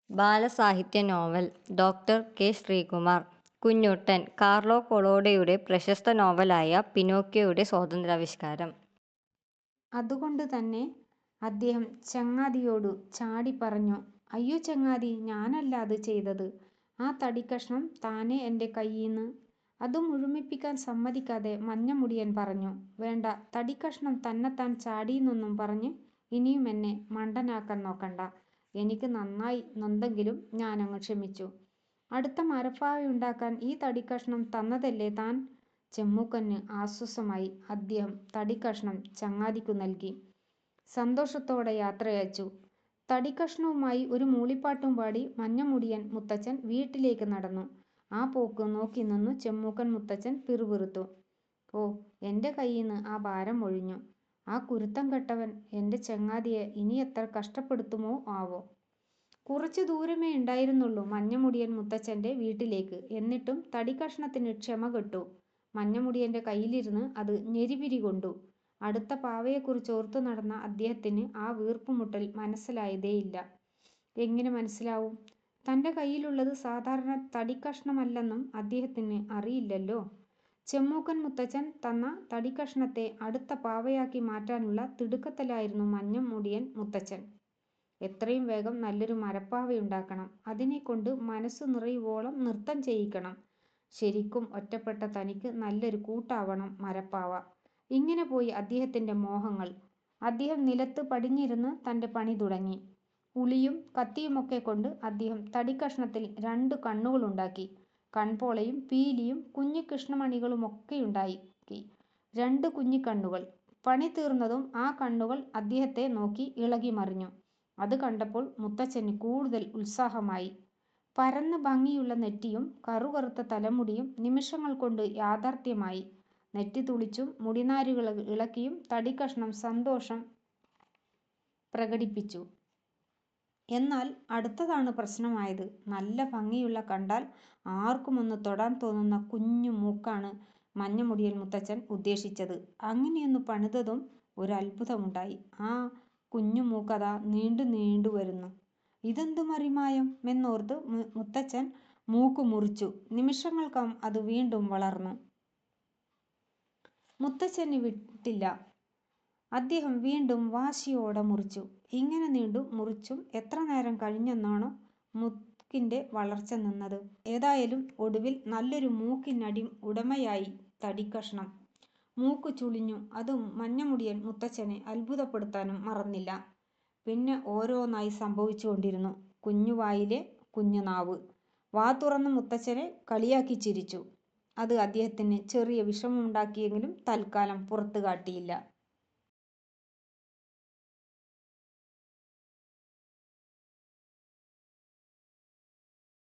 ബാലസാഹിത്യ novel doctor K. Sreekumar. Kunjuttan Carlo കൊളോഡയുടെ പ്രശസ്ത നോവലായ പിനോക്കിയോയുടെ സ്വാതന്ത്ര്യാവിഷ്കാരം. അതുകൊണ്ട് തന്നെ അദ്ദേഹം ചങ്ങാതിയോടു ചാടി പറഞ്ഞു, "അയ്യോ ചങ്ങാതി, ഞാനല്ല അത് ചെയ്തത്. ആ തടിക്കഷ്ണം താനേ എന്റെ കയ്യീന്ന്. " അതു മുഴുമിപ്പിക്കാൻ സമ്മതിക്കാതെ മഞ്ഞമുടിയൻ പറഞ്ഞു, "വേണ്ട, തടിക്കഷ്ണം തന്നെത്താൻ ചാടീന്നൊന്നും പറഞ്ഞ് ഇനിയും എന്നെ മണ്ടനാക്കാൻ നോക്കണ്ട. എനിക്ക് നന്നായി നൊന്തെങ്കിലും ഞാനങ്ങു ക്ഷമിച്ചു. അടുത്ത മരപ്പാവയുണ്ടാക്കാൻ ഈ തടിക്കഷ്ണം തന്നതല്ലേ താൻ? " ചെമ്മൂക്കന് ആശ്വാസമായി. അദ്ദേഹം തടിക്കഷ്ണം ചങ്ങാതിക്കു നൽകി സന്തോഷത്തോടെ യാത്രയച്ചു. തടിക്കഷ്ണവുമായി ഒരു മൂളിപ്പാട്ടും പാടി മഞ്ഞമുടിയൻ മുത്തച്ഛൻ വീട്ടിലേക്ക് നടന്നു. ആ പോക്ക് നോക്കി നിന്നു ചെമ്മൂക്കൻ മുത്തച്ഛൻ പിറുപിറുത്തു. "ഓ, എന്റെ കയ്യീന്ന് ആ ഭാരം ഒഴിഞ്ഞു. ആ കുരുത്തം കെട്ടവൻ എന്റെ ചങ്ങാതിയെ ഇനി എത്ര കഷ്ടപ്പെടുത്തുമോ ആവോ. " കുറച്ചു ദൂരമേ ഉണ്ടായിരുന്നുള്ളൂ മഞ്ഞമുടിയൻ മുത്തച്ഛന്റെ വീട്ടിലേക്ക്. എന്നിട്ടും തടിക്കഷ്ണത്തിന് ക്ഷമ കെട്ടു. മഞ്ഞമുടിയന്റെ കയ്യിലിരുന്ന് അത് ഞെരിപിരി കൊണ്ടു. അടുത്ത പാവയെക്കുറിച്ചോർത്തു നടന്ന അദ്ദേഹത്തിന് ആ വീർപ്പുമുട്ടൽ മനസ്സിലായതേയില്ല. എങ്ങനെ മനസ്സിലാവും? തന്റെ കയ്യിലുള്ളത് സാധാരണ തടിക്കഷ്ണമല്ലെന്നും അദ്ദേഹത്തിന് അറിയില്ലല്ലോ. ചെമ്മൂക്കൻ മുത്തച്ഛൻ തന്ന തടിക്കഷ്ണത്തെ അടുത്ത പാവയാക്കി മാറ്റാനുള്ള തിടുക്കത്തിലായിരുന്നു മഞ്ഞമുടിയൻ മുത്തച്ഛൻ. എത്രയും വേഗം നല്ലൊരു മരപ്പാവയുണ്ടാക്കണം. അതിനെക്കൊണ്ട് മനസ്സു നിറയുവോളം നൃത്തം ചെയ്യിക്കണം. ശരിക്കും ഒറ്റപ്പെട്ട തനിക്ക് നല്ലൊരു കൂട്ടാവണം മരപ്പാവ. ഇങ്ങനെ പോയി അദ്ദേഹത്തിന്റെ മോഹങ്ങൾ. അദ്ദേഹം നിലത്ത് പടിഞ്ഞിരുന്ന് തന്റെ പണി തുടങ്ങി. ഉളിയും കത്തിയുമൊക്കെ കൊണ്ട് അദ്ദേഹം തടിക്കഷ്ണത്തിൽ 2 കണ്ണുകളുണ്ടാക്കി. കൺപോളയും പീലിയും കുഞ്ഞു കൃഷ്ണമണികളുമൊക്കെയുണ്ടാക്കി. 2 കുഞ്ഞിക്കണ്ണുകൾ. പണി തീർന്നതും ആ കണ്ണുകൾ അദ്ദേഹത്തെ നോക്കി ഇളകി മറിഞ്ഞു. അത് കണ്ടപ്പോൾ മുത്തച്ഛന് കൂടുതൽ ഉത്സാഹമായി. പരന്ന് ഭംഗിയുള്ള നെറ്റിയും കറുകറുത്ത തലമുടിയും നിമിഷങ്ങൾ കൊണ്ട് യാഥാർത്ഥ്യമായി. നെറ്റി തുളിച്ചും മുടിനാരുകൾ ഇളക്കിയും തടിക്കഷ്ണം സന്തോഷം പ്രകടിപ്പിച്ചു. എന്നാൽ അടുത്തതാണ് പ്രശ്നമായത്. നല്ല ഭംഗിയുള്ള, കണ്ടാൽ ആർക്കുമൊന്ന് തൊടാൻ തോന്നുന്ന കുഞ്ഞു മൂക്കാണ് മഞ്ഞമുടിയൻ മുത്തച്ഛൻ ഉദ്ദേശിച്ചത്. അങ്ങനെയൊന്നു പണിതതും ഒരു അത്ഭുതമുണ്ടായി. ആ കുഞ്ഞു മൂക്കതാ നീണ്ടു നീണ്ടു വരുന്നു. ഇതെന്തു മറിമായം എന്നോർത്ത് മുത്തച്ഛൻ മൂക്കു മുറിച്ചു. നിമിഷങ്ങൾക്കകം അത് വീണ്ടും വളർന്നു. മുത്തച്ഛന് വിട്ടില്ല. അദ്ദേഹം വീണ്ടും വാശിയോടെ മുറിച്ചു. ഇങ്ങനെ നീണ്ടും മുറിച്ചും എത്ര നേരം കഴിഞ്ഞെന്നാണോ മൂക്കിന്റെ വളർച്ച നിന്നത്. ഏതായാലും ഒടുവിൽ നല്ലൊരു മൂക്കിനടി ഉടമയായി തടിക്കഷ്ണം. മൂക്കു ചുളിഞ്ഞു. അത് മഞ്ഞമുടിയൻ മുത്തച്ഛനെ അത്ഭുതപ്പെടുത്താനും മറന്നില്ല. പിന്നെ ഓരോന്നായി സംഭവിച്ചുകൊണ്ടിരുന്നു. കുഞ്ഞുവായിലെ കുഞ്ഞുനാവ്. വാ തുറന്ന് മുത്തച്ഛനെ കളിയാക്കി ചിരിച്ചു. അത് അദ്ദേഹത്തിന് ചെറിയ വിഷമമുണ്ടാക്കിയെങ്കിലും തൽക്കാലം പുറത്തു കാട്ടിയില്ല.